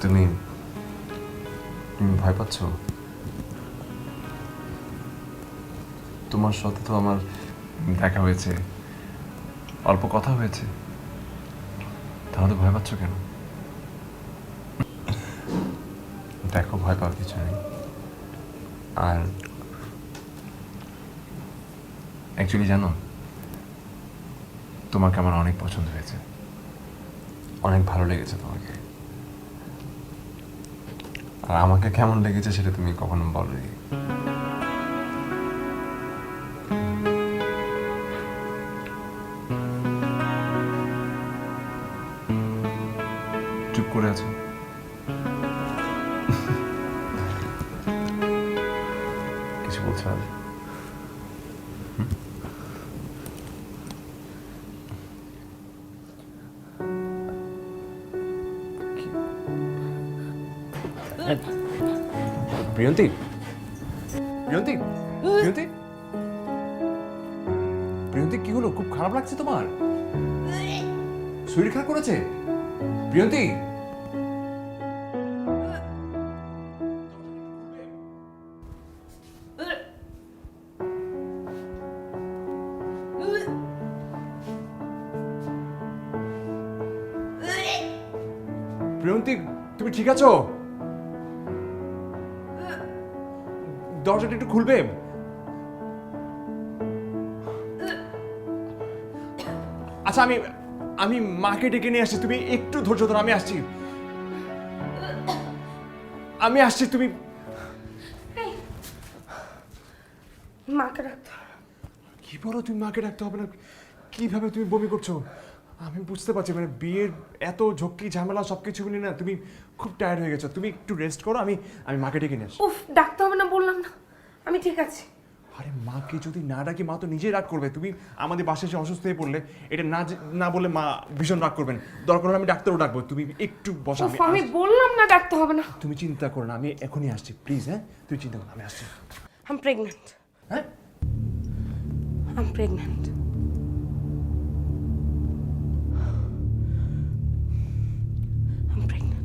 তুমি তুমি ভয় পাচ্ছ? তোমার সাথে তো আমার দেখা হয়েছে, অল্প কথা হয়েছে, তাহলে ভয় পাচ্ছ কেন? দেখো, ভয় পাওয়ার কিছু নেই। আর অ্যাকচুয়ালি জানো, তোমাকে আমার অনেক পছন্দ হয়েছে, অনেক ভালো লেগেছে তোমাকে। আর আমাকে কেমন লেগেছে সেটা তুমি কখনো বলোনি। চুপ করে আছো, কিছু বলছো না? প্রিয়ন্তী, প্রিয়ন্তী, প্রিয়ন্তী, প্রিয়ন্তী, কি হলো? খুব খারাপ লাগছে তোমার? শরীর খারাপ করেছে? প্রিয়ন্তী, প্রিয়ন্তী, তুমি ঠিক আছো? দরজাটা একটু খুলবে? আচ্ছা, আমি আমি মাকে ডেকে নিয়ে আসছি, তুমি একটু ধৈর্য ধরো, আমি আসছি, আমি আসছি। তুমি মাকে রাখতে কি বলো? তুমি মাকে ডাকতে হবে না? কিভাবে তুমি বমি করছো? আমি বুঝতে পারছি, মানে বিয়ের এত ঝক্কি ঝামেলা সবকিছু মিলে না তুমি খুব টায়ার্ড হয়ে গেছো। তুমি একটু রেস্ট করো, আমি আমি মাকে ডেকে নিয়ে আসি। উফ, ডাকতে হবে না বললাম না, আমি ঠিক আছি। আরে, মাকে যদি না ডাকি মা তো নিজেই রাগ করবে। তুমি আমাদের বাসায় এসে অসুস্থ হয়ে পড়লে এটা না না বলে মা ভীষণ রাগ করবেন। দরকার হলে আমি ডাক্তারও ডাকবো, তুমি একটু বসো। উফ, আমি বললাম না ডাকতে হবে না। তুমি চিন্তা করো না, আমি এখনই আসছি, প্লিজ। হ্যাঁ, তুমি চিন্তা করো, আমি আসছি। I am pregnant. হ্যাঁ, I am pregnant. I am pregnant.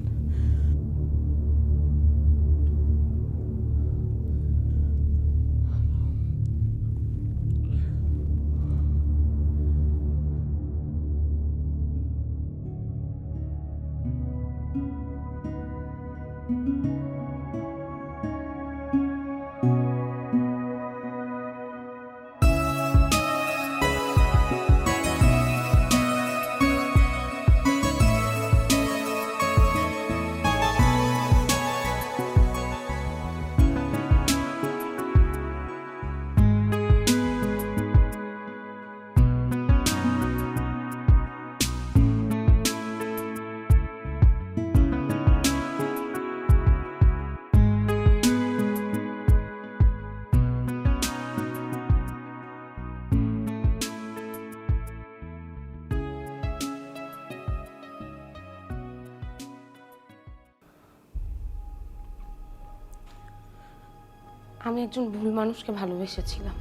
আমি একজন ভুল মানুষকে ভালোবেসেছিলাম।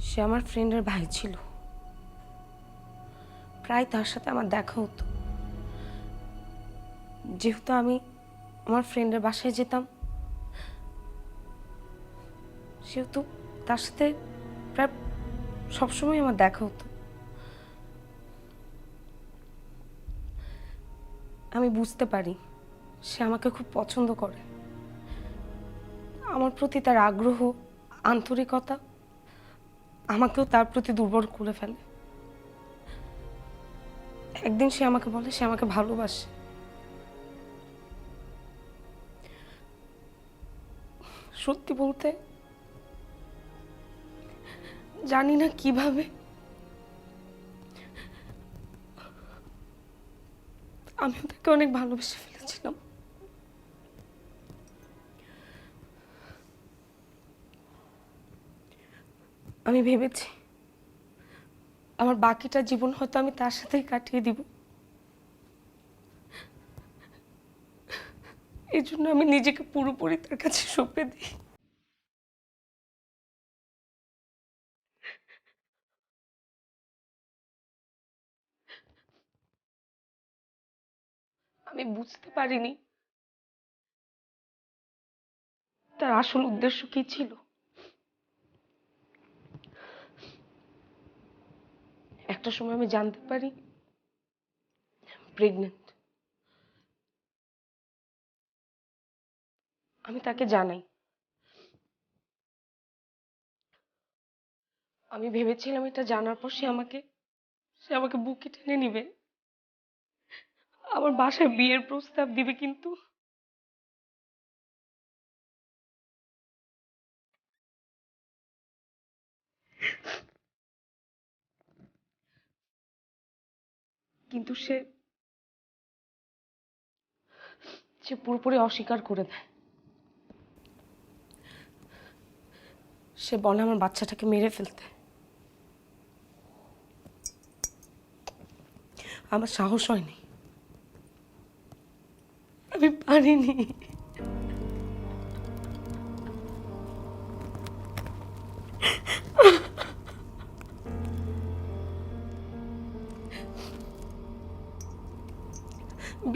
সে আমার ফ্রেন্ডের ভাই ছিল, প্রায় তার সাথে আমার দেখা হতো। যেহেতু আমি আমার ফ্রেন্ডের বাসায় যেতাম, সেহেতু তার সাথে প্রায় সবসময় আমার দেখা হতো। আমি বুঝতে পারি সে আমাকে খুব পছন্দ করে। আমার প্রতি তার আগ্রহ, আন্তরিকতা আমাকেও তার প্রতি দুর্বল করে ফেলে। একদিন সে আমাকে বলে সে আমাকে ভালোবাসে। সত্যি বলতে জানি না কিভাবে আমি তাকে অনেক ভালোবেসে ফেলেছিলাম। আমি ভেবেছি আমার বাকিটা জীবন হয়তো আমি তার সাথেই কাটিয়ে দিব। এই জন্য আমি নিজেকে পুরোপুরি তার কাছে সঁপে দিই। আমি বুঝতে পারিনি তার আসল উদ্দেশ্য কি ছিল। একটা সময় আমি জানতে পারি প্রেগনেন্ট। আমি তাকে জানাই। আমি ভেবেছিলাম এটা জানার পর সে আমাকে বুকে টেনে নিবে, আমার বাসায় বিয়ের প্রস্তাব দিবে, কিন্তু কিন্তু সে সে পুরোপুরি অস্বীকার করে দেয়। সে বলে আমার বাচ্চাটাকে মেরে ফেলতে। আমার সাহস হয়নি, আমি পারিনি।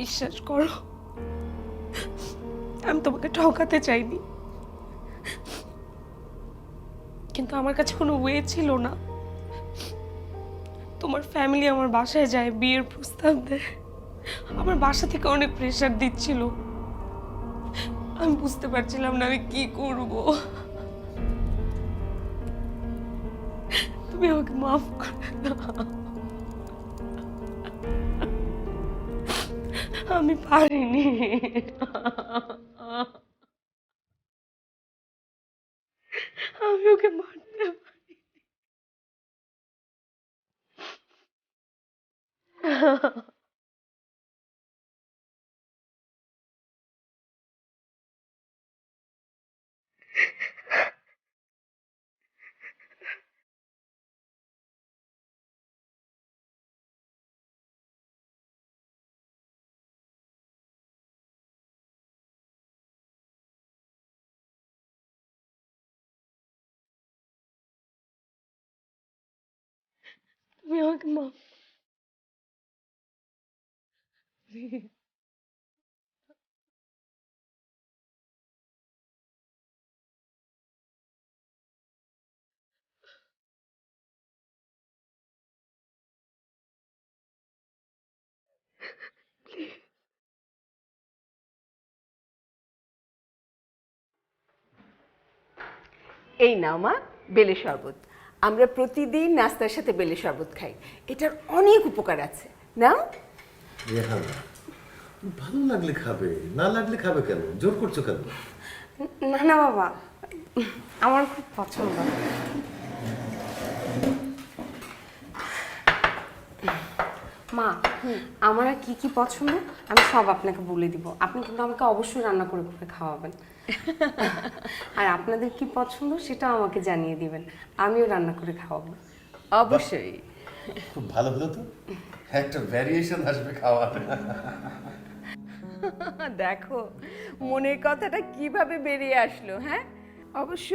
বিশ্বাস করো, আমি তোমাকে ঠকাতে চাইনি, কিন্তু আমার কাছে কোনো ওয়ে ছিল না। তোমার ফ্যামিলি আমার বাসায় যায়, বিয়ের প্রস্তাব দেয়, আমার বাসা থেকে অনেক প্রেশার দিচ্ছিল। আমি বুঝতে পারছিলাম না আমি কি করব। তুমি আমাকে মাফ করে দাও, আমি পারিনি। আমি ওকে মারতে পারি। তুমি আমাকে মাফ এই নাও মা বেলে শরবত। আমরা প্রতিদিন নাস্তার সাথে বেলে শরবত খাই, এটার অনেক উপকার আছে। নাও। রেহান, ভালো লাগলে খাবে, না লাগলে খাবে কেন? জোর করছো কেন? না না বাবা, আমার খুব পছন্দ। মা, আমার আর কি কি পছন্দ আমি সব আপনাকে বলে দিব। আপনি কিন্তু আমাকে অবশ্যই রান্না করে করে খাওয়াবেন। আর আপনাদের কি পছন্দ সেটাও আমাকে জানিয়ে দিবেন, আমিও রান্না করে খাওয়াবো। অবশ্যই। খুব ভালো হলো তো, একটা ভ্যারিয়েশন আসবে খাওয়ার। দেখো মনের কথাটা কিভাবে বেরিয়ে আসলো। হ্যাঁ, অবশ্য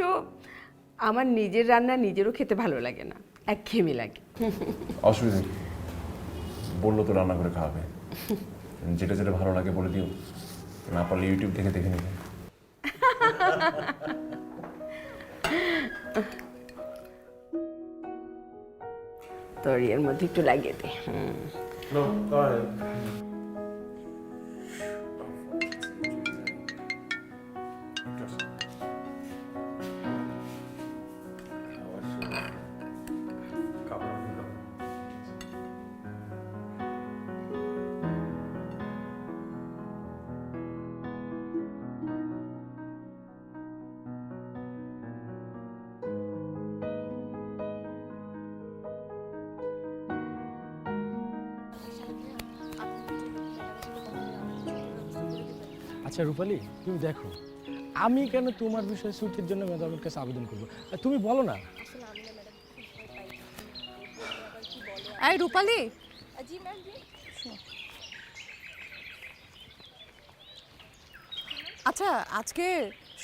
আমার নিজের রান্না নিজেরও খেতে ভালো লাগে না, একঘেয়েমি লাগে। অসুবিধা নেই, বললো তো রান্না করে খাওয়াবে। যেটা যেটা ভালো লাগে বলে দিও, না পারলে ইউটিউব থেকে দেখে নেবে। তোর এর মধ্যে একটু লাগিয়ে দে। আচ্ছা রূপালী, তুমি দেখো আমি কেন তোমার বিষয়ে ছুটির জন্য ম্যাডামের কাছে আবেদন করবো, তুমি বলো না। এই রূপালী, আচ্ছা আজকে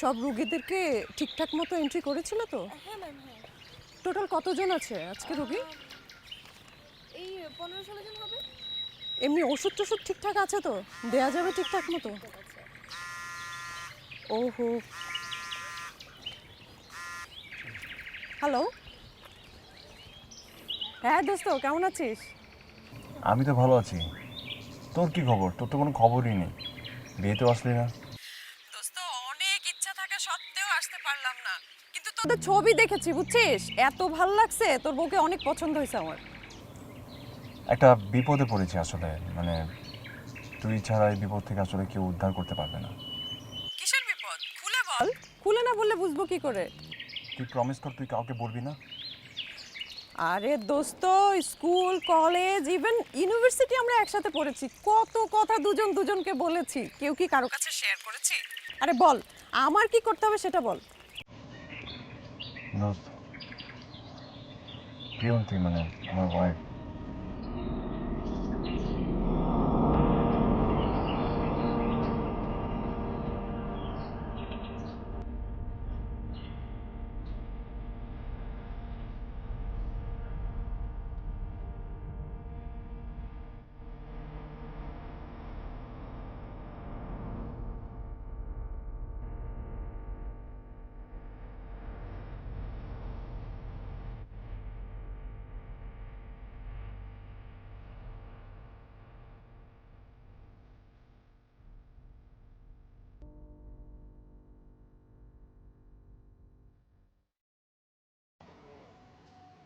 সব রোগীদেরকে ঠিকঠাক মতো এন্ট্রি করেছিল তো? হ্যাঁ ম্যাম, হ্যাঁ। টোটাল কতজন আছে আজকে রোগী? এই 15-16 জন হবে। এমনি ওষুধ টষুধ ঠিকঠাক আছে তো? দেয়া যাবে ঠিকঠাক মতো? ওহো, হ্যালো। হ্যাঁ দোস্ত, কেমন আছিস? আমি তো ভালো আছি। তোর কি খবর? তোর তো কোনো খবরই নেই, বিয়েতেও আসলি না। দোস্ত, অনেক ইচ্ছা থাকা সত্ত্বেও আসতে পারলাম না, কিন্তু তোদের ছবি দেখেছি বুঝছিস, এত ভালো লাগছে, তোর বউকে অনেক পছন্দ হয়েছে আমার। একটা বিপদে পড়েছি আসলে, মানে তুই ছাড়া এই বিপদ থেকে আসলে কেউ উদ্ধার করতে পারবে না। কিসের বিপদ? খুলে বল। খুলে না বললে বুঝবো কি করে? তুই প্রমিস কর তুই কাউকে বলবি না। আরে দোস্ত, স্কুল কলেজ ইভেন ইউনিভার্সিটি আমরা একসাথে পড়েছি, কত কথা দুজন দুজনকে বলেছি, কেউ কি কারো কাছে শেয়ার করেছি? আরে বল, আমার কি করতে হবে সেটা বল। দোস্ত, প্রিয়ন্তী মানে আমার wife.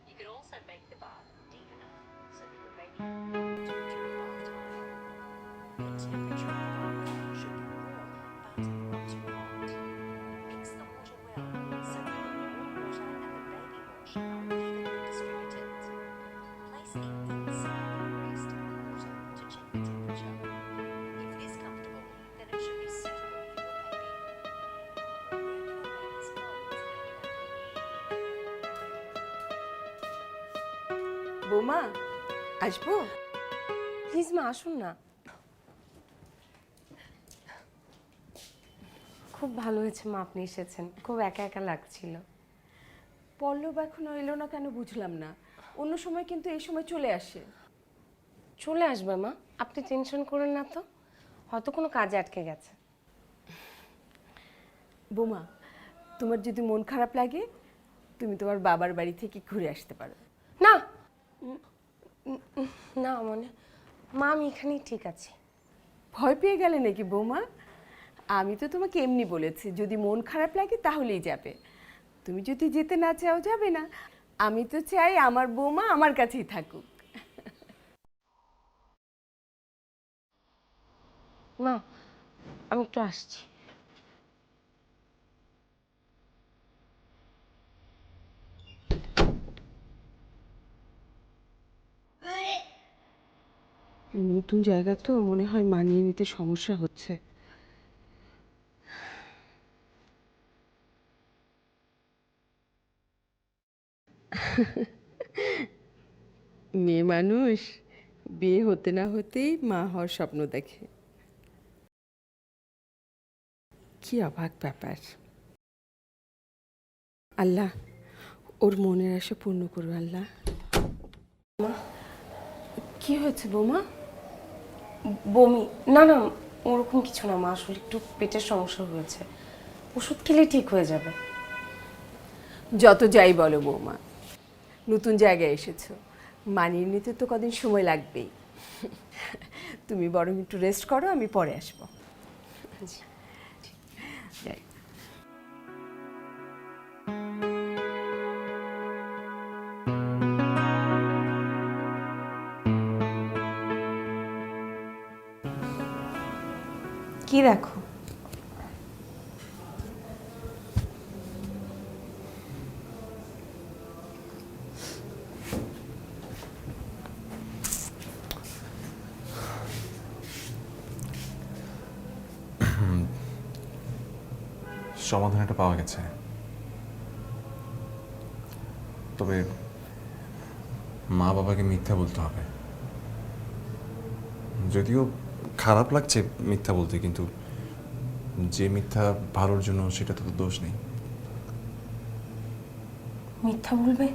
You could also make the bath deep enough so that your baby can hold it during bath time. The temperature of the bath should be warm, but not too hot. Mix the water well so that the warm water and the baby wash are evenly distributed. Place infant side breast in the water to check the temperature. If it is comfortable, then it should be suitable for your baby. Remove your baby's clothes and nappy. বৌমা, আসবো? Please মা, আসুন না। খুব ভালো হয়েছে মা আপনি এসেছেন, খুব একা একা লাগছিল। পল্লব এখনো এলো না কেন বুঝলাম না। অন্য সময় কিন্তু এই সময় চলে আসে। চলে আসবে মা, আপনি টেনশন করেন না তো, হয়তো কোনো কাজে আটকে গেছে। বোমা, তোমার যদি মন খারাপ লাগে তুমি তোমার বাবার বাড়ি থেকে ঘুরে আসতে পারো। না না মানে মা, আমি এখানেই ঠিক আছি। ভয় পেয়ে গেলে নাকি বৌমা? আমি তো তোমাকে এমনি বলেছি, যদি মন খারাপ লাগে তাহলেই যাবে, তুমি যদি যেতে না চাও যাবে না। আমি তো চাই আমার বৌমা আমার কাছেই থাকুক। মা, আমি একটু আসছি। নতুন জায়গা তো মনে হয় মানিয়ে নিতে সমস্যা হচ্ছে। মেয়ে মানুষ বিয়ে হতে না হতেই মা হওয়ার স্বপ্ন দেখে, কি অবাক ব্যাপার। আল্লাহ ওর মনের আশা পূর্ণ করবে আল্লাহ। কি হয়েছে বৌমা? বমি? না না, ওরকম কিছু না মা, আসলে একটু পেটের সমস্যা হয়েছে, ওষুধ খেলে ঠিক হয়ে যাবে। যত যাই বলো বৌমা, নতুন জায়গায় এসেছো, মানিয়ে নিতে তো কদিন সময় লাগবেই। তুমি বরং একটু রেস্ট করো, আমি পরে আসবো। যাই। কি দেখো? সমাধান একটা পাওয়া গেছে, তবে মা বাবাকে মিথ্যা বলতে হবে। যদিও খারাপ লাগছে মিথ্যা বলতে, কিন্তু যে মিথ্যা ভালোর জন্য সেটা তো দোষ নেই। মিথ্যা বলবে?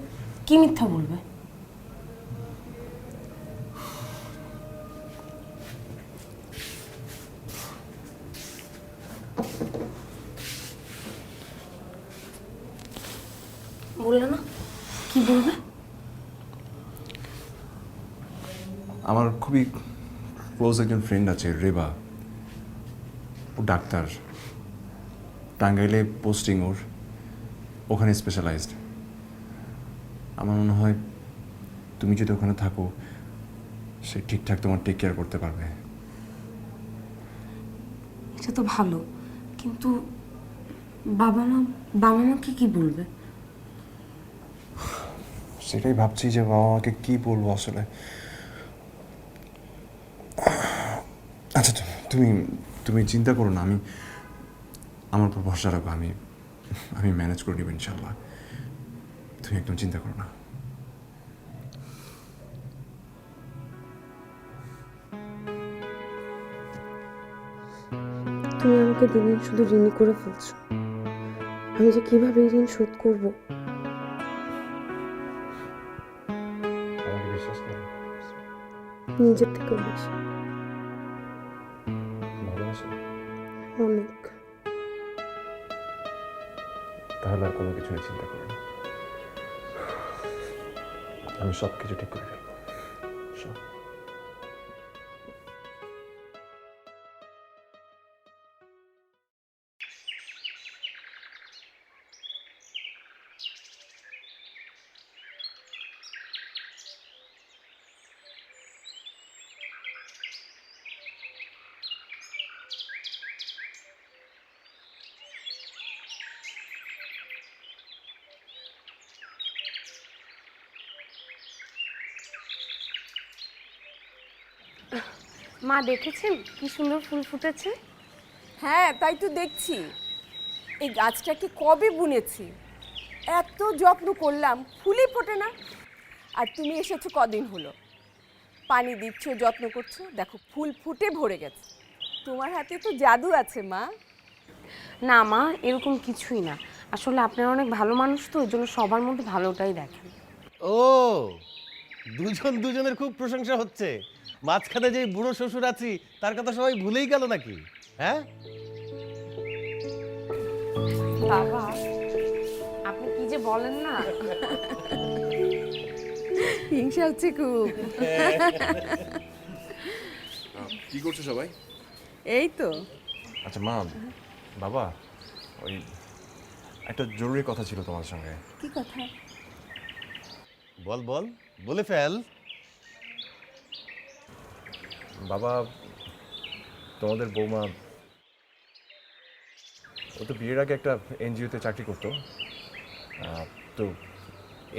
কি মিথ্যা বলবে? বললে না কি বলবে? আমার খুবই ক্লোজ একজন ফ্রেন্ড আছে, রেবা। ও ডাক্তার, টাঙ্গাইলে পোস্টিং ওর, ওখানে স্পেশালাইজড। আমার মনে হয় তুমি যদি ওখানে থাকো, সে ঠিকঠাক তোমার টেক কেয়ার করতে পারবে। এটা তো ভালো, কিন্তু বাবা মাকে কি বলবে? সেটাই ভাবছি যে বাবা মাকে কি বলবো আসলে। আচ্ছা, তুমি তুমি চিন্তা করো না, আমি আমার উপর ভরসা রাখো, আমি ম্যানেজ করে নেব ইনশাল্লাহ। তুমি একদম চিন্তা করো না। তুমি আমাকে দিনে শুধু ঋণী করে ফেলছো। আমি যে কিভাবে এই ঋণ শোধ করবো। আমাকে বিশ্বাস করো, নিজের থেকে বেশি, ভালোবাসো। অনেক। তাহলে আর কোনো কিছু নিয়ে চিন্তা করো না, আমি সব কিছু ঠিক করে ফেলবো, সব। মা দেখেছেন কি সুন্দর ফুল ফুটেছে? হ্যাঁ, তাই তো দেখছি। এই গাছটাকে কবে বুনেছি, এত যত্ন করলাম, ফুলই ফোটে না। আর তুমি এসেছো কদিন হলো, পানি দিচ্ছ, যত্ন করছো, দেখো ফুল ফুটে ভরে গেছে। তোমার হাতে তো জাদু আছে মা। না মা, এরকম কিছুই না। আসলে আপনারা অনেক ভালো মানুষ তো, ওই জন্য সবার মধ্যে ভালোটাই দেখেন। ও, দুজনের খুব প্রশংসা হচ্ছে। মাঝখানে যে বুড়ো শ্বশুর আছি তার কথা সবাই ভুলেই গেল নাকি? হ্যাঁ, বাবা আপনি কি যে বলেন না। হিংসা হচ্ছে খুব। কি করছো সবাই? এই তো। আচ্ছা মা, বাবা, ওই একটা জরুরি কথা ছিল তোমার সঙ্গে। কি কথা? বল বলে ফেল। বাবা, তোমাদের বৌমা, ও তো বিয়ের আগে একটা এনজিওতে চাকরি করতো। তো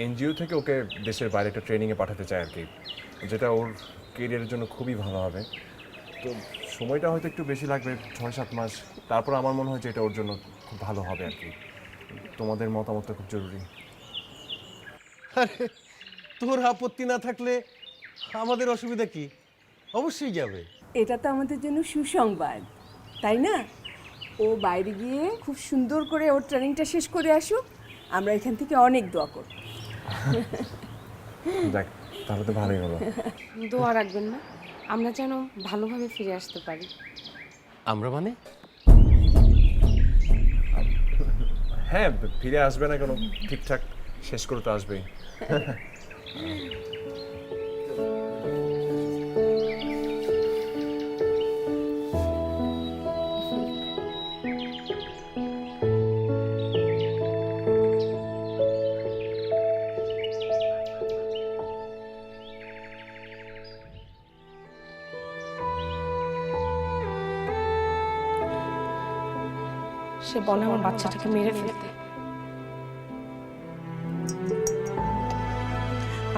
এনজিও থেকে ওকে দেশের বাইরে একটা ট্রেনিংয়ে পাঠাতে চায় আর কি, যেটা ওর কেরিয়ারের জন্য খুবই ভালো হবে। তো সময়টা হয়তো একটু বেশি লাগবে, 6-7 মাস। তারপর আমার মনে হয় যে এটা ওর জন্য খুব ভালো হবে আর কি। তোমাদের মতামতটা খুব জরুরি। আরে, তোর আপত্তি না থাকলে আমাদের অসুবিধা কি? অবশ্যই যাবে। এটা তো আমাদের জন্য সুসংবাদ, তাই না? ও বাইরে গিয়ে খুব সুন্দর করে ওর ট্রেনিংটা শেষ করে আসুক, আমরা এখান থেকে অনেক দোয়া করব। দেখ, তাহলে তো ভালোই হলো। দোয়া রাখবেন না, আমরা যেন ভালোভাবে ফিরে আসতে পারি। আমরা মানে? হ্যাঁ, ফিরে আসবে না কেন, ঠিকঠাক শেষ করে তো আসবেই। সে বলে আমার বাচ্চাটাকে মেরে ফেলতে।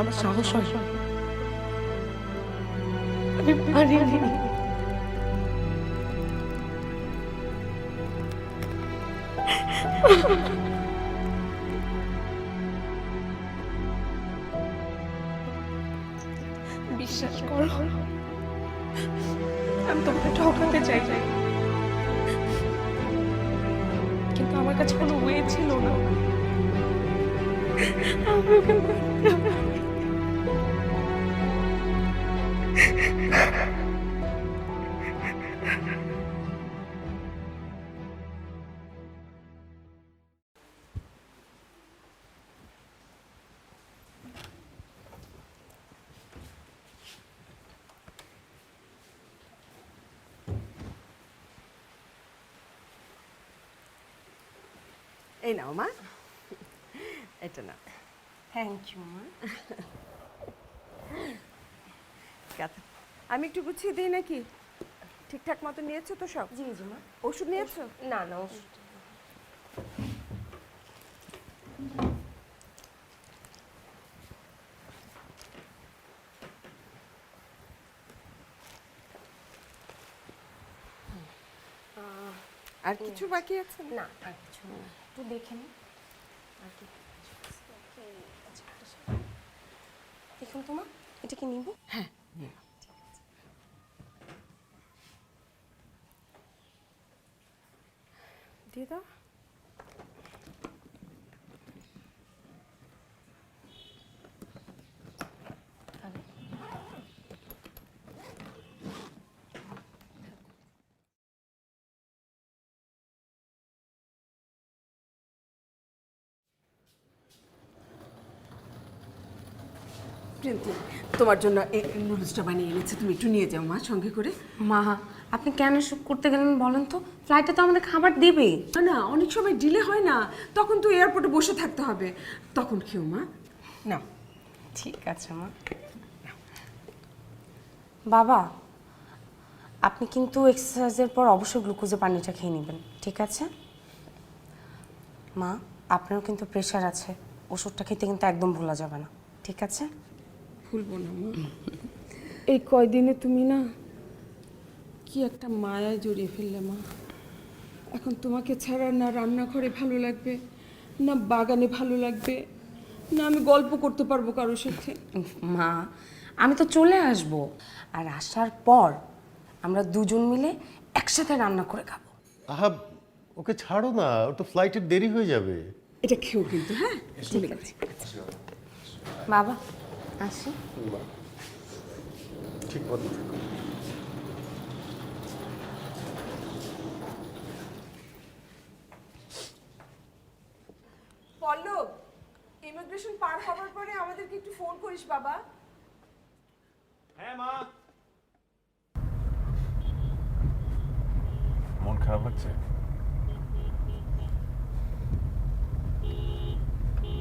আমার সাহস হয়, আমি পারিনি। বিশ্বাস করো, আমি তোমাকে ঠকাতে চাই, কিন্তু আমার কাছে কোনো ওয়ে ছিল না। আমি ওকে নাও মা, এটা না। থ্যাংক ইউ মা। আমি একটু গুছিয়ে দিই নাকি? ঠিকঠাক মতো নিয়েছো তো সব? জি জি মা। ওষুধ নিয়েছো? না না ওষুধ। আর কিছু বাকি আছে? না আর কিছু না, একটু দেখে নিন আর কি। দেখুন তো মা, এটা কি নিব? হ্যাঁ, দিয়ে দাও। প্রিয়ন্তী, তোমার জন্য এই নুডলসটা বানিয়ে এনেছে, তুমি একটু নিয়ে যাও মা সঙ্গে করে। মা আপনি কেন শুক করতে গেলেন বলেন তো? ফ্লাইটে তো আমাদের খাবার দেবে। না না, অনেক সময় ডিলে হয় না, তখন তো এয়ারপোর্টে বসে থাকতে হবে, তখন খেও মা। না ঠিক আছে মা। বাবা আপনি কিন্তু এক্সারসাইজের পর অবশ্যই গ্লুকোজের পানিটা খেয়ে নেবেন, ঠিক আছে? মা আপনারও কিন্তু প্রেশার আছে, ওষুধটা খেতে কিন্তু একদম ভোলা যাবে না, ঠিক আছে? ভুলবো না মা। এই কয়দিনে তুমি না কি একটা মায়ায় জড়িয়ে ফেললে মা। এখন তোমাকে ছাড়া না রান্নাঘরে ভালো লাগবে, না বাগানে ভালো লাগবে, না আমি গল্প করতে পারবো কারোর সাথে। মা আমি তো চলে আসব, আর আসার পর আমরা দুজন মিলে একসাথে রান্না করে খাবো। আহা, ওকে ছাড়ো না, ওর তো ফ্লাইটের দেরি হয়ে যাবে। এটা খেও কিন্তু, হ্যাঁ? ঠিক আছে বাবা, আসি। ঠিক মতো থেকো। পল্লব, ইমিগ্রেশন পার হবার পরে আমাদেরকে একটু ফোন করিস বাবা। হ্যাঁ মা। মন খারাপ লাগছে?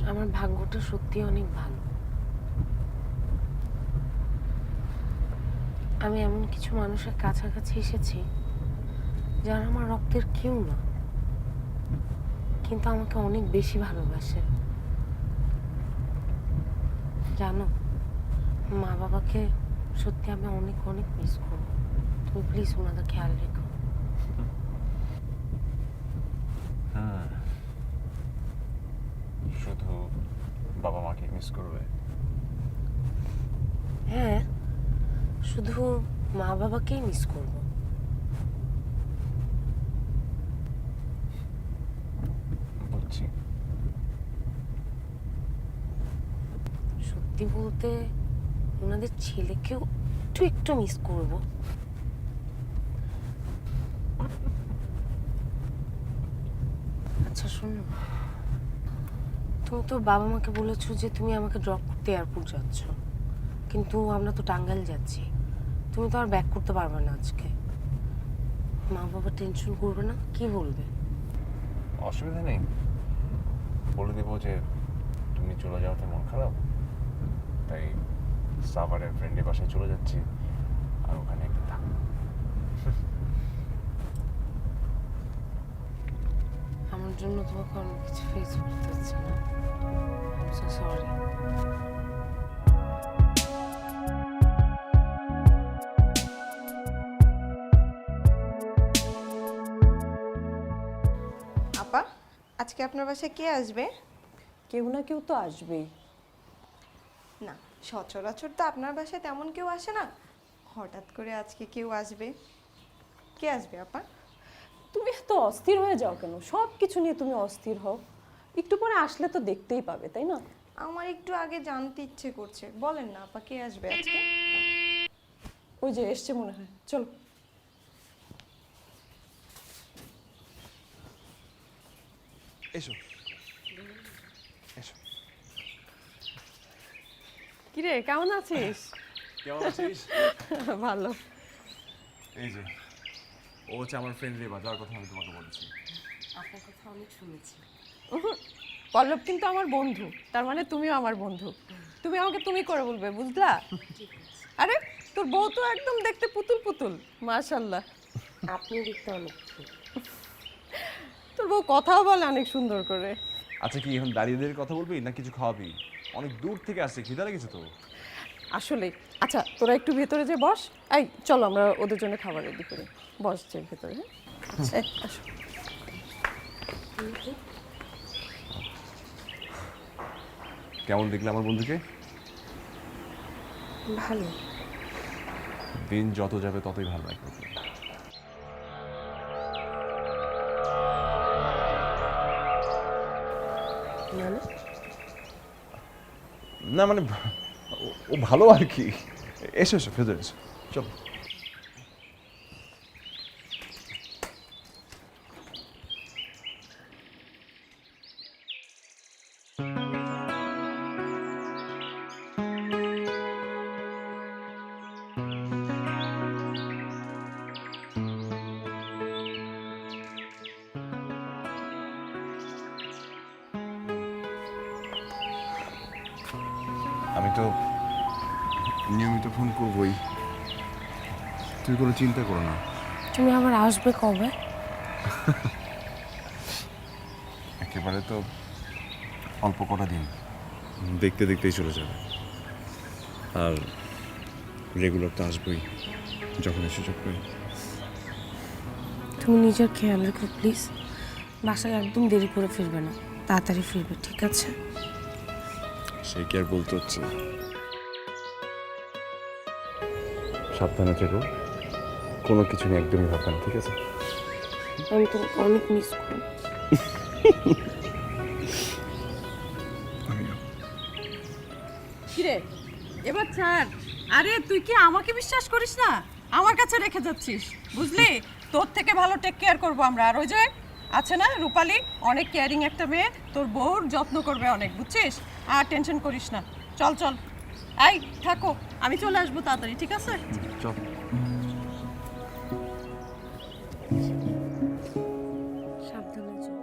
আমার ভাগ্যটা সত্যি অনেক ভালো। আমি এমন কিছু মানুষের কাছাকাছি এসেছি যারা আমার রক্তের কেউ না, কিন্তু আমাকে অনেক বেশি ভালোবাসে। জানো, মা বাবাকে সত্যি আমি অনেক অনেক মিস করব। তুমি প্লিজ ওনাদের খেয়াল রেখো। শুধু বাবা মাকে মিস করবে? হ্যাঁ, শুধু মা বাবাকেই মিস করব। বুঝছি। সত্যি বলতে ওনাদের ছেলেকেও একটু একটু মিস করব। আচ্ছা শোনো, তুমি তো বাবা মাকে বলেছো যে তুমি আমাকে ড্রপ করতে এয়ারপোর্ট যাচ্ছ, কিন্তু আমরা তো টাঙ্গাইল যাচ্ছি, তুমি তো আর ব্যাক করতে পারবে না আজকে। মা বাবা টেনশন করবে না? কি বলবে? অসুবিধা নেই, বলে দেবো যে তুমি চলে যাওয়াতে মন খারাপ, তাই সাভারের ফ্রেন্ডের বাসায় চলে যাচ্ছি, আর ওখানে একদিন থাকবো। আমার জন্য তোমাকে অনেক কিছু ফেস করতে হচ্ছে না। So sorry. আপা, আজকে আপনার বাসায় কে আসবে? কেউ না কেউ তো আসবেই। না, সচরাচর তো আপনার বাসায় তেমন কেউ আসে না, হঠাৎ করে আজকে কেউ আসবে। কে আসবে আপা? তুমি এত অস্থির হয়ে যাও কেন? সব কিছু নিয়ে তুমি অস্থির হও। একটু পরে আসলে তো দেখতেই পাবে, তাই না? আমার একটু আগে জানতে ইচ্ছে করছে, বলেন না আপা, কে আসবে আজকে? ওই যে এসছে মনে হয়, চলো। এসো এসো। কিরে, কেমন আছিস? কেমন আছিস? ভালো। এই যে ও হচ্ছে আমার ফ্রেন্ড রেবা, যার কথা আমি তোমাকে বলেছি। আপনার কথা অনেক শুনেছি। ও পল্লব কিন্তু আমার বন্ধু, তার মানে তুমিও আমার বন্ধু। তুমি আমাকে তুমি করে বলবে, বুঝলা? আরে তোর বউ তো একদম দেখতে পুতুল পুতুল, মাশাআল্লাহ। আপনি দেখতে অনেক cute। তোর বউ কথাও বলে অনেক সুন্দর করে। আচ্ছা, কি এখন দাঁড়িয়ে দাঁড়িয়ে কথা বলবি না কিছু খাওয়াবি? অনেক দূর থেকে আসছে, খিদা লেগেছে তো। আসলে আচ্ছা, তোরা একটু ভেতরে যে বস। এই চলো আমরা ওদের জন্য খাবার রেডি করি। বস যে ভেতরে। হ্যাঁ এই, আসো। কেমন দেখলে আমার বন্ধুকে? ভালো। দিন যত যাবে ততই ভালো লাগবে। মানে না মানে ও ভালো আর কি। এসো এসো, ভেতরে এসো, চলো। আমি তো নিয়মিত ফোন করবই, তুই কোনো চিন্তা করো না। তুমি আবার আসবে কবে? একেবারে তো অল্প কটা দিন, দেখতে দেখতেই চলে যাবে। আর রেগুলার তো আসবই যখন সুযোগ পাই। তুমি নিজের খেয়াল রেখো প্লিজ। বাসায় একদম দেরি করে ফিরবে না, তাড়াতাড়ি ফিরবে, ঠিক আছে? সে কি আর বলতে হচ্ছে। সাবধানে থেকো, কোনো কিছু নিয়ে একদমই ভাববে না, ঠিক আছে? আমি তোমাকে অনেক মিস করি। কিরে এবার ছাড়। আরে তুই কি আমাকে বিশ্বাস করিস না? আমার কাছে রেখে যাচ্ছিস, বুঝলি? তোর থেকে ভালো টেক কেয়ার করবো আমরা। আর ওই যে আছে না রূপালী, অনেক কেয়ারিং একটা মেয়ে, তোর বউর যত্ন করবে অনেক, বুঝছিস? আর টেনশন করিস না। চল চল, এই থাকো, আমি চলে আসবো তাড়াতাড়ি, ঠিক আছে? চল। সাবধানে যাও।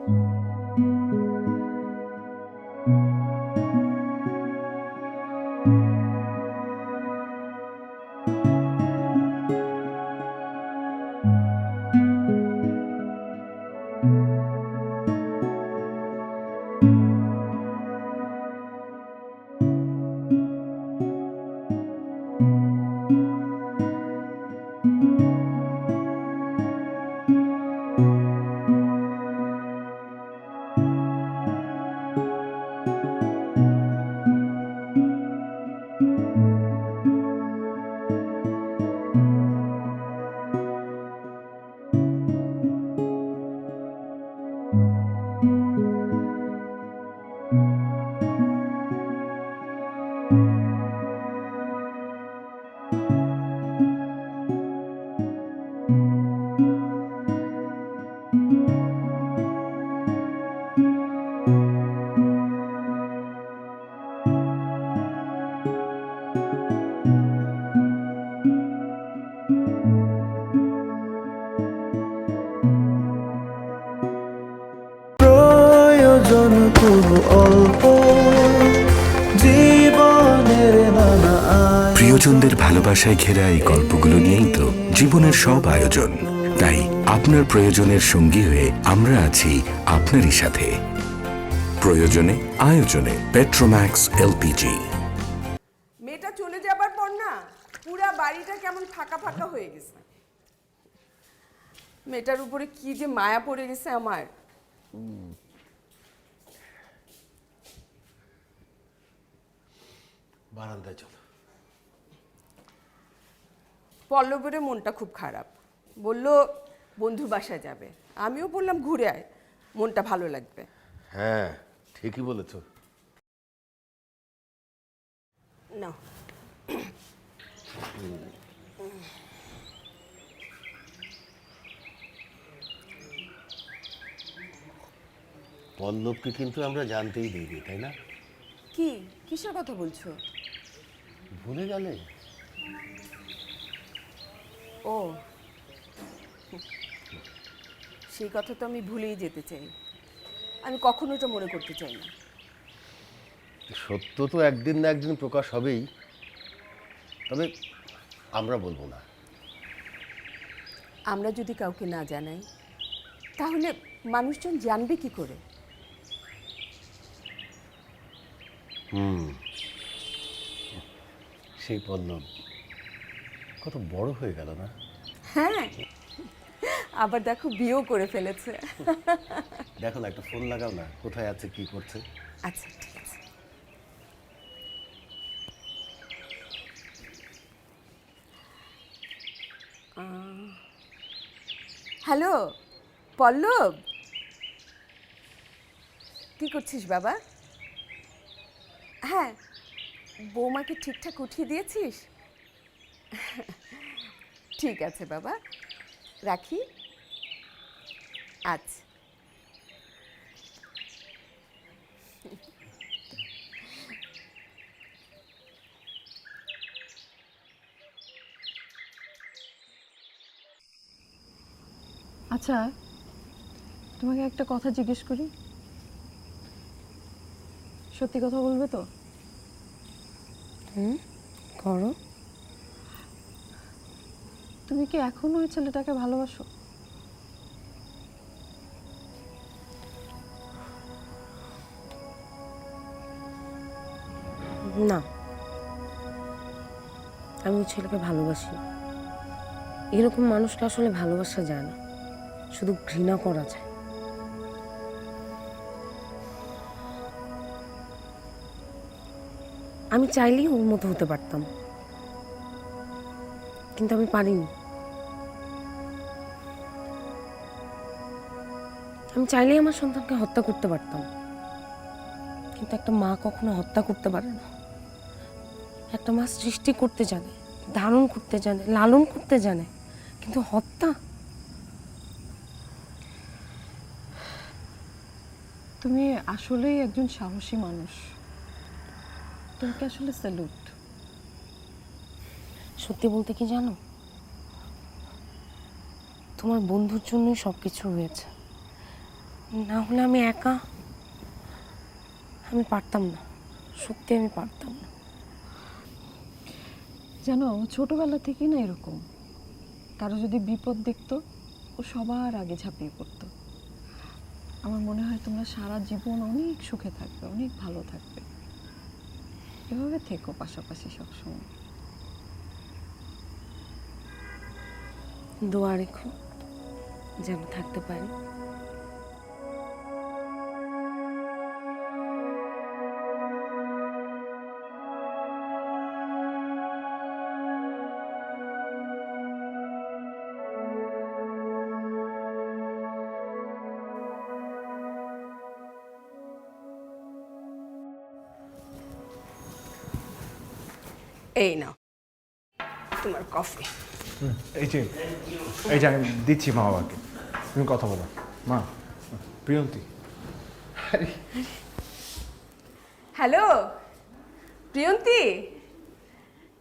প্রয়োজন কোনো অল্প জীবনের নানা প্রিয়জনদের ভালোবাসায় ঘেরা এই গল্পগুলো নিয়েই তো জীবনের সব আয়োজন। তাই আপনার প্রয়োজনের সঙ্গী হয়ে আমরা আছি আপনারই সাথে। প্রয়োজনে আয়োজনে পেট্রোম্যাক্স এলপিজি। মেয়েটা চলে যাবার পর না পুরা বাড়িটা কেমন ফাঁকা ফাঁকা হয়ে গেছে। মেয়েটার উপরে কি যে মায়া পড়ে গেছে আমার। বারান্দায় চলো। পল্লবের মনটা খুব খারাপ, বলল বন্ধুর বাসায় যাবে। আমিও বললাম ঘুরে আয়, মনটা ভালো লাগবে। হ্যাঁ ঠিকই বলেছ। না পল্লবকে কিন্তু আমরা জানতেই দিইনি, তাই না? কি কিসের কথা বলছো? ভুলে গেলে? ও সেই কথা তো আমি ভুলেই যেতে চাই। আমি কখনো এটা মনে করতে চাই না। সত্য তো একদিন না একদিন প্রকাশ হবেই, তবে আমরা বলবো না। আমরা যদি কাউকে না জানাই তাহলে মানুষজন জানবে কি করে? সেই পল্লব কত বড় হয়ে গেল না? হ্যাঁ, আবার দেখো বিয়েও করে ফেলেছে। দেখো না, একটা ফোন লাগাও না, কোথায় আছে কি করছে। আচ্ছা ঠিক আছে। হ্যালো পল্লব, কি করছিস বাবা? হ্যাঁ, বৌমাকে ঠিকঠাক উঠিয়ে দিয়েছিস? ঠিক আছে বাবা, রাখি। আচ্ছা। আচ্ছা, তোমাকে একটা কথা জিজ্ঞেস করি, সত্যি কথা বলবে তো? করো। তুমি কি এখনো ওই ছেলেটাকে ভালোবাসো? না, আমি ওই ছেলেকে ভালোবাসি না। এরকম মানুষকে আসলে ভালোবাসা যায় না, শুধু ঘৃণা করা যায়। আমি চাইলেই ওর মতো হতে পারতাম, কিন্তু আমি পারিনি। আমি চাইলেই আমার সন্তানকে হত্যা করতে পারতাম, কিন্তু একটা মা কখনো হত্যা করতে পারে না। একটা মা সৃষ্টি করতে জানে, ধারণ করতে জানে, লালন করতে জানে, কিন্তু হত্যা। তুমি আসলেই একজন সাহসী মানুষ, তোমাকে আসলে স্যালুট। সত্যি বলতে কি জানো, তোমার বন্ধুর জন্যই সবকিছু হয়েছে। না হলে আমি একা আমি পারতাম না, সত্যি আমি পারতাম না। জানো, ছোটবেলা থেকেই না এরকম, কারো যদি বিপদ দেখতো ও সবার আগে ঝাঁপিয়ে পড়তো। আমার মনে হয় তোমরা সারা জীবন অনেক সুখে থাকবে, অনেক ভালো থাকবে। এভাবে থেকো পাশাপাশি সবসময়। দোয়া রেখো যেন থাকতে পারি। এই নাও তোমার কফি। এই যে আমি দিচ্ছি মা বাবাকে, তুমি কথা বলো। মা, প্রিয়ন্তী। হ্যালো প্রিয়ন্তী,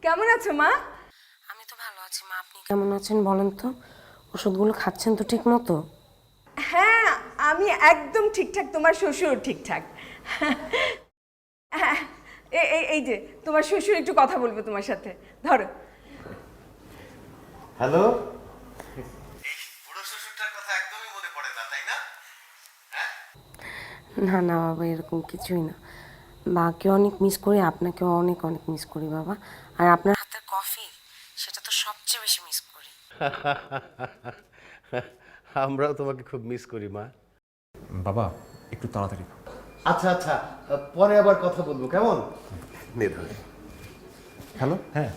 কেমন আছো মা? আমি তো ভালো আছি মা, আপনি কেমন আছেন বলেন তো? ওষুধগুলো খাচ্ছেন তো ঠিক মতো? হ্যাঁ, আমি একদম ঠিকঠাক, তোমার শ্বশুর ঠিকঠাক। হ্যাঁ, এই যে তোমার শ্বশুর একটু কথা বলবে তোমার সাথে, ধরো। হ্যালো, বুড়ো শ্বশুরটার কথা একদমই মনে পড়ে না, তাই না? না না বাবা, এরকম কিছুই না। মাকে অনেক মিস করি, আপনাকেও অনেক অনেক মিস করি বাবা। আর আপনার হাতের কফি, সেটা তো সবচেয়ে বেশি মিস করি। আমরাও তোমাকে খুব মিস করি মা। বাবা একটু তাড়াতাড়ি। আচ্ছা আচ্ছা, পরে আবার কথা বলবো, কেমন? নে ধরে। হ্যালো, হ্যাঁ,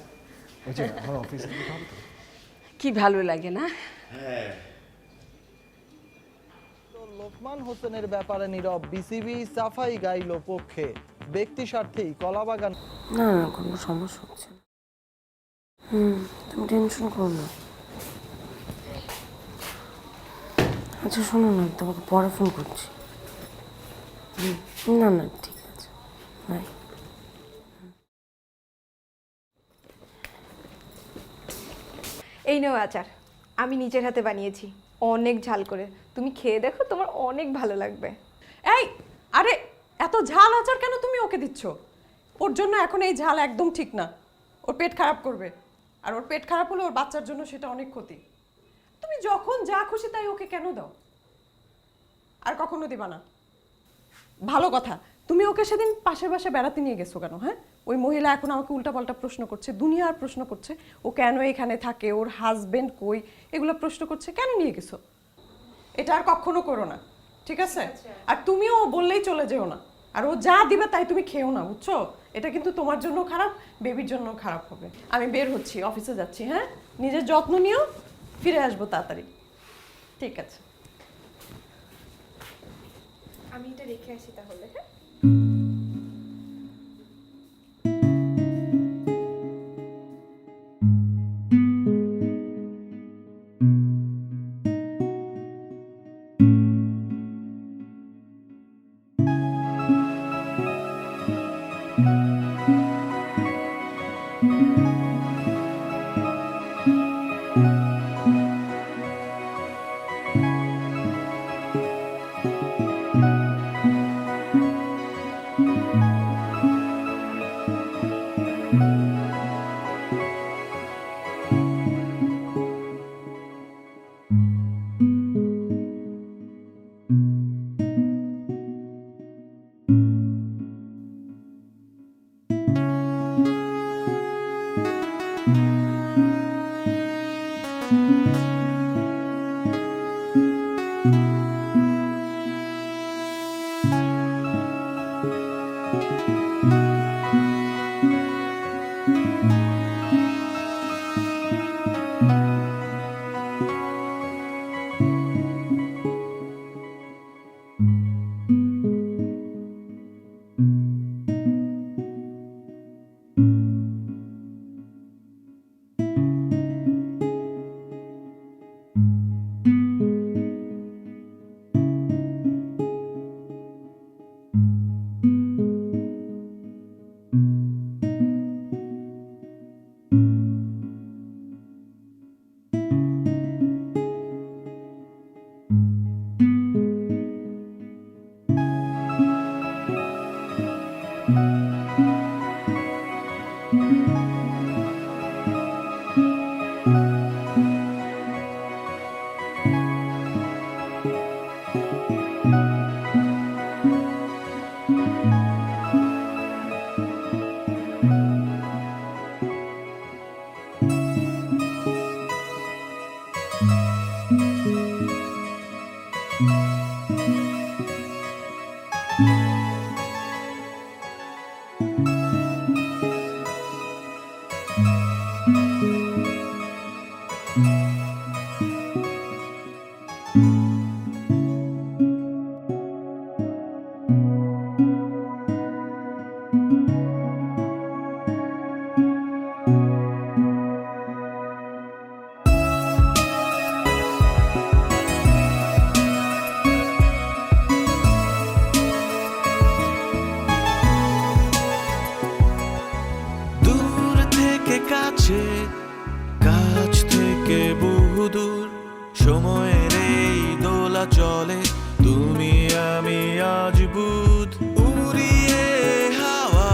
ওই যে আমার অফিসে যেতে হবে তো। কি ভালো লাগে না? লোকমান হোসেনের ব্যাপারে নীরব বিসিবি, সাফাই গাইল পক্ষে, ব্যক্তি স্বার্থেই কলাবাগান। না না, কোনো সমস্যা হচ্ছে না। তুমি টেনশন করো না। আচ্ছা শোনো না, তোমাকে পরে ফোন করছি। না না ঠিক আছে, বাই। এই নাও আচার, আমি নিজের হাতে বানিয়েছি, অনেক ঝাল করে। তুমি খেয়ে দেখো, তোমার অনেক ভালো লাগবে। এই আরে এত ঝাল আচার কেন তুমি ওকে দিচ্ছ? ওর জন্য এখন এই ঝাল একদম ঠিক না, ওর পেট খারাপ করবে, আর ওর পেট খারাপ হলে ওর বাচ্চার জন্য সেটা অনেক ক্ষতি। তুমি যখন যা খুশি তাই ওকে কেন দাও? আর কখনো দিবা না। ভালো কথা, তুমি ওকে সেদিন পাশের বাসায় বেড়াতে নিয়ে গেছো কেন? হ্যাঁ, ওই মহিলা এখন আমাকে উল্টাপাল্টা প্রশ্ন করছে, দুনিয়ার প্রশ্ন করছে, ও কেন এখানে থাকে, ওর হাজবেন্ড কই, এগুলো প্রশ্ন করছে, কেন নিয়ে গেছো? এটা আর কখনো করো না, ঠিক আছে? আর তুমিও ও বললেই চলে যেও না, আর ও যা দিবে তাই তুমি খেও না, বুঝছো? এটা কিন্তু তোমার জন্য খারাপ, বেবির জন্য খারাপ হবে। আমি বের হচ্ছি, অফিসে যাচ্ছি। হ্যাঁ, নিজের যত্ন নিও, ফিরে আসবো তাড়াতাড়ি। ঠিক আছে, আমি এটা রেখে আসি তাহলে। হ্যাঁ, কাছে, কাছ থেকে বহুদূর, সময়ের এই দোলা চলে, তুমি আমি আজ বুধ, উড়িয়ে হাওয়া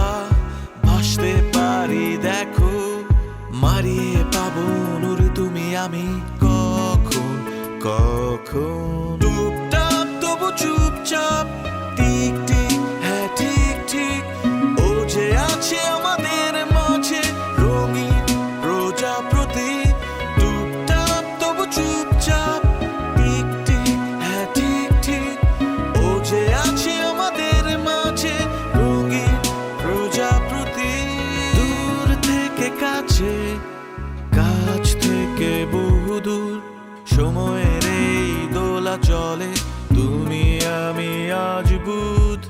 ভাসতে পারি দেখো, মারিয়ে পাবো নূর তুমি আমি কখন কখন, টুপটাপ তবু চুপচাপ, টিক টিক হ্যাঁ ঠিক ঠিক, ও যে আছে আমাদের মাঝে রঙিন প্রজাপতি, টুপটাপ তবু চুপচাপ, টিক টিক হ্যাঁ ঠিক ঠিক, ও যে আছে আমাদের মাঝে রঙিন প্রজাপতি, দূর থেকে কাছে, কাছ থেকে বহুদূর, সময়ের এই দোলা চলে, তুমি আমি আজ বুধ।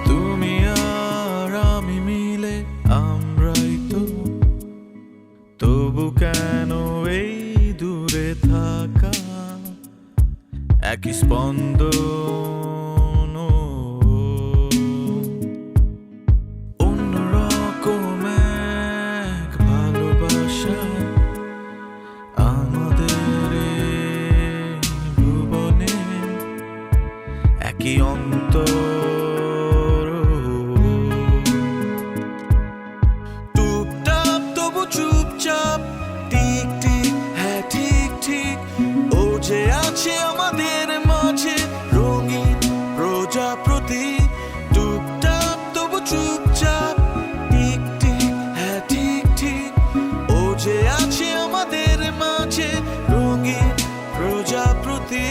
তুমি আর আমি মিলে আমরাই তো স্পন্দন অন্যরকম এক ভালোবাসা আমাদের এই ভুবনে একই অন্তর টুপটাপ তবু চুপচাপ টিক টিক হ্যাঁ ঠিক ঠিক ও যে আছে আমাদের মাঝে রঙিন প্রজাপতি টুপটাপ তবু চুপচাপ টিক টিক হ্যাঁ ঠিক ঠিক ও যে আছে আমাদের মাঝে রঙিন প্রজাপতি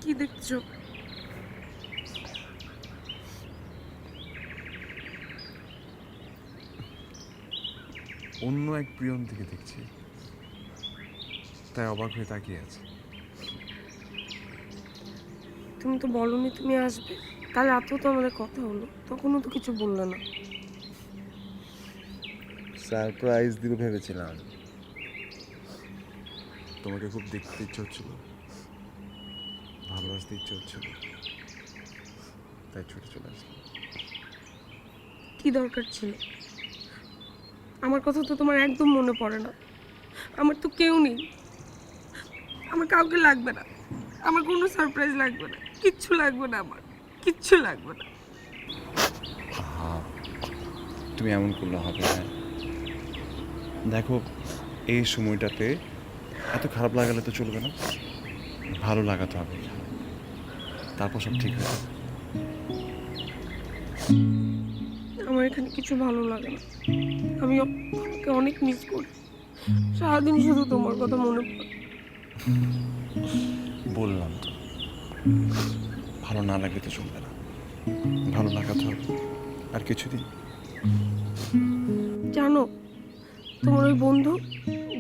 কি দেখছো? অন্য এক প্রিয়ন থেকে দেখছি, তাই অবাক হয়ে তাকিয়ে আছে। তুমি তো বলনি তুমি আসবে, কাল রাতেও তো আমাদের কথা হলো, তখনও তো কিছু বললে না। সারপ্রাইজ দিব ভেবেছিলাম, তোমাকে খুব দেখতে ইচ্ছে হচ্ছিল, ভালোবাসতে ইচ্ছে হচ্ছিল, তাই ছুটে চলে আসলাম। কি দরকার ছিল? আমার কথা তো তোমার একদম মনে পড়ে না। আমার তো কেউ নেই, আমার কাউকে লাগবে না, আমার কোনো সারপ্রাইজ লাগবে না, কিচ্ছু লাগবে না, আমার কিচ্ছু লাগবে না। তুমি এমন করলে হবে না। দেখো, এই সময়টাতে এত খারাপ লাগালে তো চলবে না, ভালো লাগাতে হবে, তারপর সব ঠিক হয়ে যাবে। আমার এখানে কিছু ভালো লাগে না, আমি ওকে অনেক মিস করি, সারাদিন শুধু তোমার কথা মনে পড়ে। বললাম তো, ভালো না লাগলে তো চলবে না, ভালো লাগাতে হবে আর কিছুদিন। জানো, তোমার ওই বন্ধু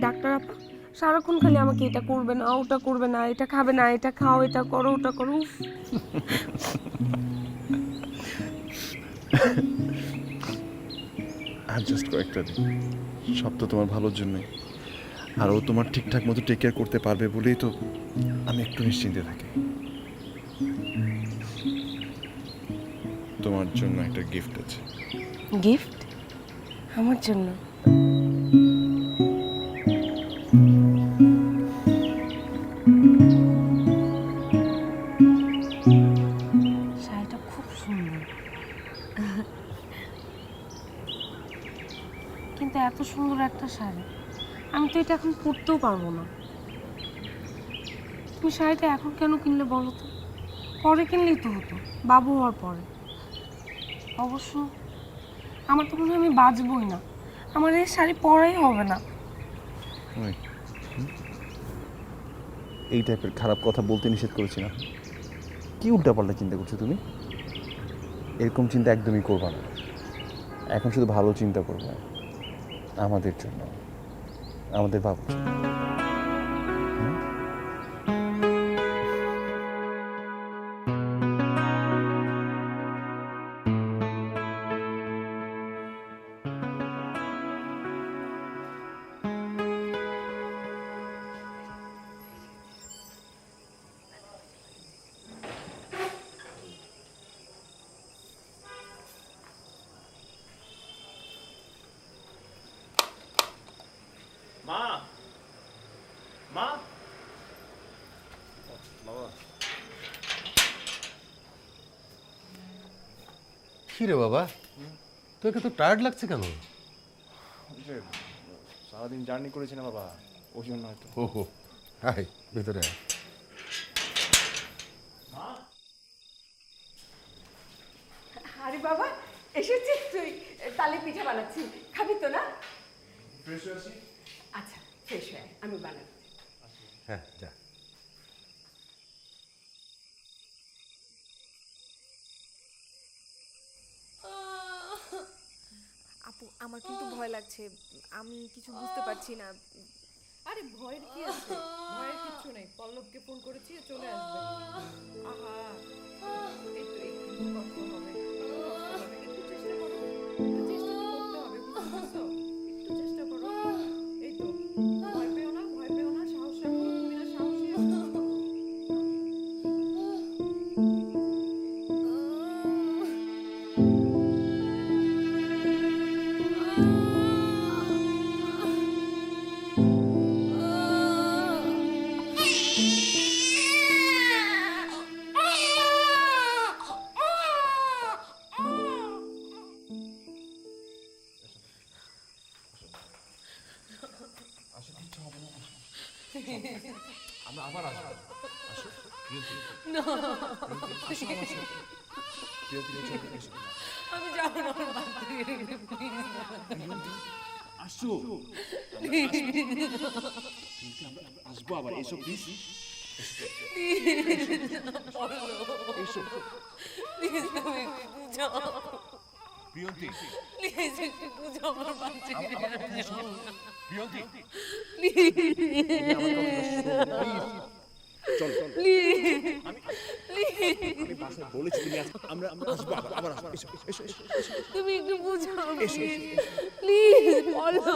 ডাক্তার আপা সারাক্ষণ খালি আমাকে এটা করবে না, ওটা করবে না, এটা খাবে না, এটা খাও, এটা করো, ওটা করো। উফ। আর জাস্ট কয়েকটা দিন, সব তো তোমার ভালোর জন্যই, আর ও তোমার ঠিকঠাক মতো টেক কেয়ার করতে পারবে বলেই তো আমি একটু নিশ্চিন্তে থাকি। তোমার জন্য একটা গিফট আছে। গিফট? আমার জন্য? শাড়িটা খুব সুন্দর, কিন্তু এত সুন্দর একটা শাড়ি আমি তো এটা এখন পরতেও পারবো না। তুমি শাড়িটা এখন কেন কিনলে বলো তো? পরে কিনলেই তো হতো, বাবু হওয়ার পরে। অবশ্য আমার তো মনে হয় আমি বাঁচবই না, আমার এই শাড়ি পরাই হবে না। এই টাইপের খারাপ কথা বলতে নিষেধ করেছি না? কি উল্টাপাল্টা চিন্তা করছো তুমি? এরকম চিন্তা একদমই করবা না। এখন শুধু ভালো চিন্তা করবো আমাদের জন্য, আমাদের বাবুর জন্য। মা, মা, কি রে বাবা, তোকে তো টায়ার্ড লাগছে কেন? সারাদিন জার্নি করেছি না বাবা, ওই জন্য হয়তো। ওহো, আয় ভেতরে আয়। আরে বাবা এসেছিস তুই, তালে পিঠা বানাচ্ছি, খাবি তো না? ফ্রেশ হয়ে আছি। আচ্ছা ফ্রেশ হয়ে আমি বানাবো। হ্যাঁ যা। আপু আমার কিন্তু ভয় লাগছে, আমি কিছু বুঝতে পারছি না। আরে ভয়ের কি আছে, ভয়ের কিচ্ছু নেই, পল্লবকে ফোন করেছি চলে আসবে। আহা এই তো একটু কষ্ট হবে, একটু চেষ্টা করো, চেষ্টা তো করতে হবে, বুঝতে পারছো? একটু চেষ্টা করো, এই তো, ভয় পেও না, ভয় পেও না, সাহস রাখো, তুমি না সাহসী আছো। আমরা আবার আসবো। আসো, আমি যাবো না, আসো, আসবো আবার, এসো প্লিজ। প্রিয়ন্তি, প্রিয়ন্তি, চল চল, আমি বাসায় বলেছি তুমি আমরা আসবো আবার আসবো, এসো এসো এসো, তুমি একটু বুঝাও এসো প্লিজ বলো।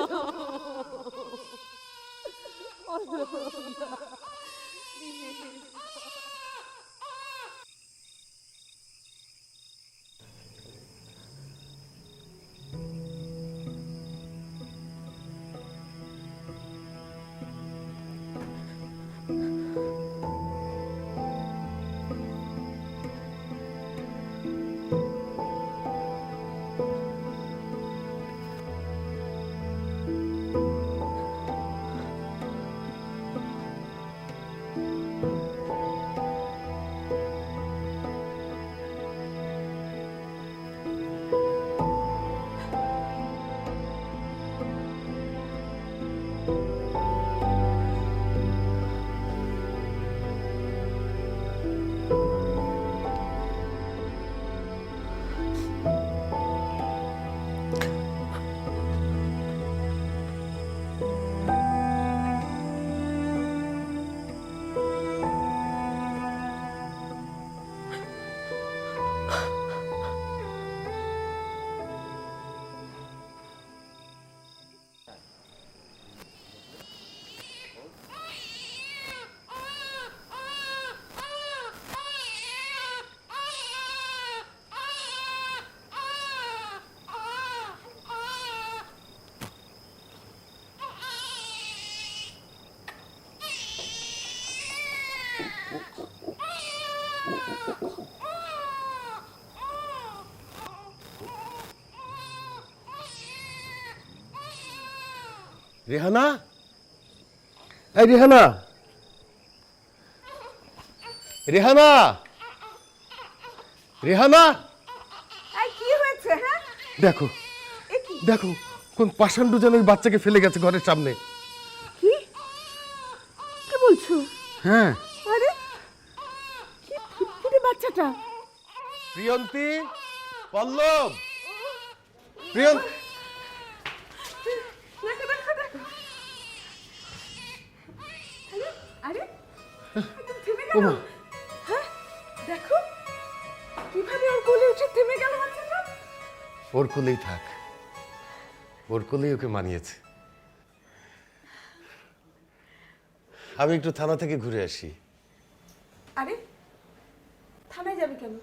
রেহানা, এই রেহানা, রেহানা, রেহানা, কি হয়েছে? হ্যাঁ দেখো দেখো, কোন পাষাণ্ড যেন ওই বাচ্চাকে ফেলে গেছে ঘরের সামনে। কি কি বলছো? হ্যাঁ, আরে কি ফুটফুটে বাচ্চাটা। প্রিয়ন্তি, পল্লব, প্রিয়ন, দেখো দেখো দেখো। আরে তুমি থেমে গেল। হ্যাঁ দেখো কিভাবে ওর কোলে উঠে থেমে গেল বাচ্চাটা। ওর কোলেই থাক, ওর কোলেই ওকে মানিয়েছে। আমি একটু থানা থেকে ঘুরে আসি। আরে থানায় যাবে কেন?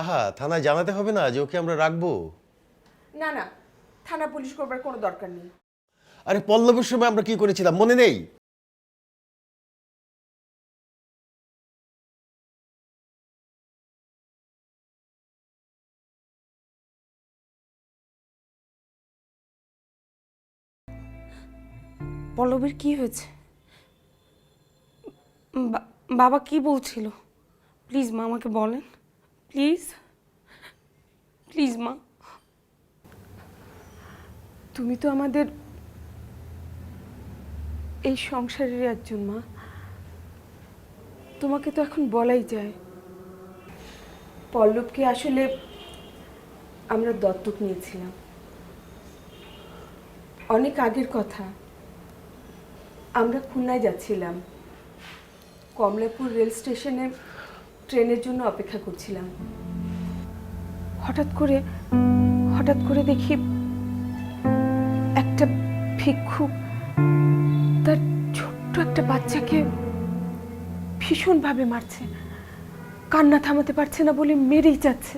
আহা, থানায় জানাতে হবে না যে ওকে আমরা রাখবো? না না, থানা পুলিশ করবার কোনো দরকার নেই। আরে পল্লবের সময় আমরা কি করেছিলাম মনে নেই? পল্লবীর কি হয়েছে? বাবা কি বলছিল? প্লিজ মা আমাকে বলেন, প্লিজ প্লিজ মা। তুমি তো আমাদের এই সংসারের একজন মা, তোমাকে তো এখন বলাই যায়। পল্লবকে আসলে আমরা দত্তক নিয়েছিলাম, অনেক আগের কথা। আমরা খুলনায় যাচ্ছিলাম, কমলাপুর রেল স্টেশনে ট্রেনের জন্য অপেক্ষা করছিলাম। হঠাৎ করে দেখি একটা ভিক্ষুক তার ছোট্ট একটা বাচ্চাকে ভীষণভাবে মারছে, কান্না থামাতে পারছে না বলে মেরেই যাচ্ছে।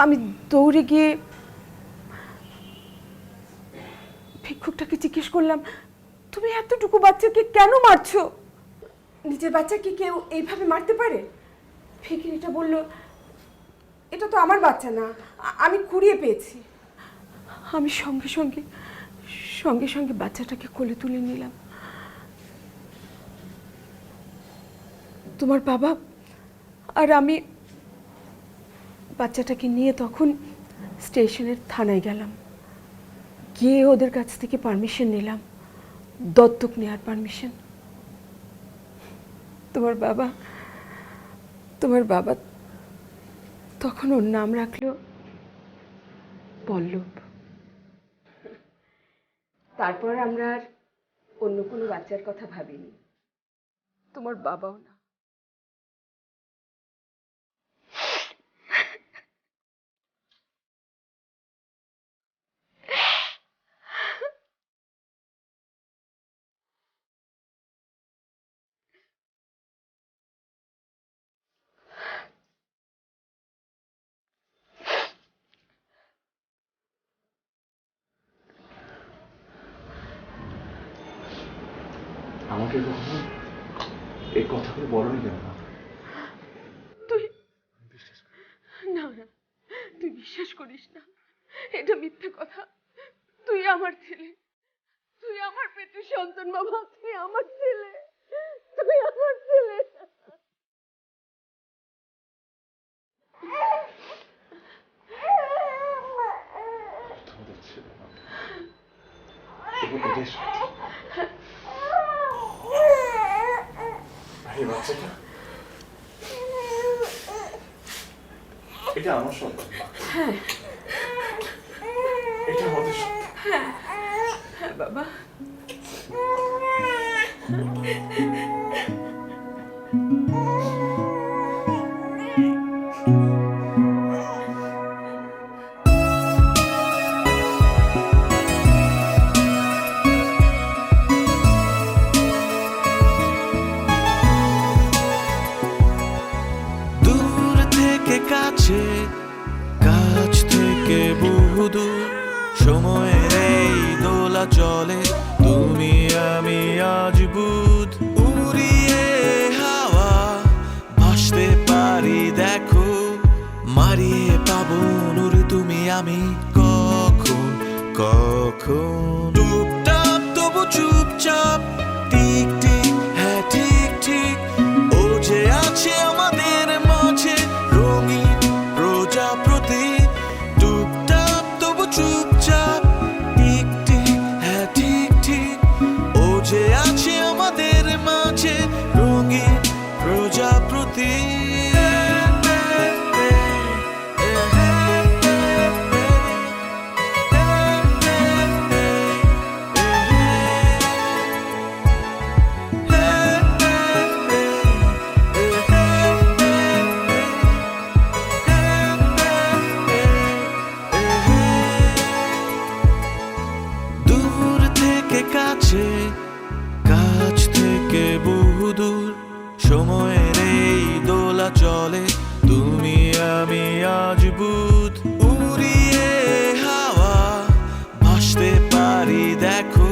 আমি দৌড়ে গিয়ে ভিক্ষুকটাকে জিজ্ঞেস করলাম, তুমি এতটুকু বাচ্চাকে কেন মারছো? নিজের বাচ্চাকে কেউ এইভাবে মারতে পারে? ভিখিরিটা বলল, এটা তো আমার বাচ্চা না, আমি কুড়িয়ে পেয়েছি। আমি সঙ্গে সঙ্গে বাচ্চাটাকে কোলে তুলে নিলাম। তোমার বাবা আর আমি বাচ্চাটাকে নিয়ে তখন স্টেশনের থানায় গেলাম, গিয়ে ওদের কাছ থেকে পারমিশন নিলাম, দত্তক নেওয়ার পারমিশন। তোমার বাবা তখন ওর নাম রাখলো পল্লব। তারপর আমরা আর অন্য কোনো বাচ্চার কথা ভাবিনি, তোমার বাবাও না। আমাকে কখনো এই কথাগুলো বলনি কেন? তুই না তুই বিশ্বাস করিস না, এটা মিথ্যে কথা। তুই আমার ছেলে, তুই আমার পেটের সন্তান বাবা, তুই আমার ছেলে, তুই আমার ছেলে। এটা আমার সন্তান। হ্যাঁ এটা আমাদের সন্তান। হ্যাঁ বাবা। দূর থেকে কাছে, কাছ থেকে বহুদূর, সময়ের এই দোলা চলে, তুমি আমি আজ বুধ। উড়িয়ে হাওয়া ভাসতে পারি দেখো, মারিয়ে পাবো নূর তুমি আমি কখন কখন। টুপটাপ তবু চুপচাপ, টিক টিক হ্যাঁ ঠিক ঠিক, ও যে আছে আমাদের মাঝে রঙিন প্রজাপতি। টুপটাপ তবু চুপচাপ, টিক টিক হ্যাঁ ঠিক ঠিক, ও যে আছে আমাদের মাঝে রঙিন প্রজাপতি। সময়ের এই দোলা চলে তুমি আমি আজ বুধ উড়িয়ে হাওয়া ভাসতে পারি দেখো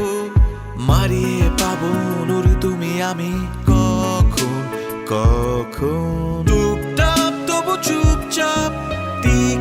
মারিয়ে পাবো নুরি তুমি আমি কখন কখন চুপটাপ তবু চুপচাপ টিক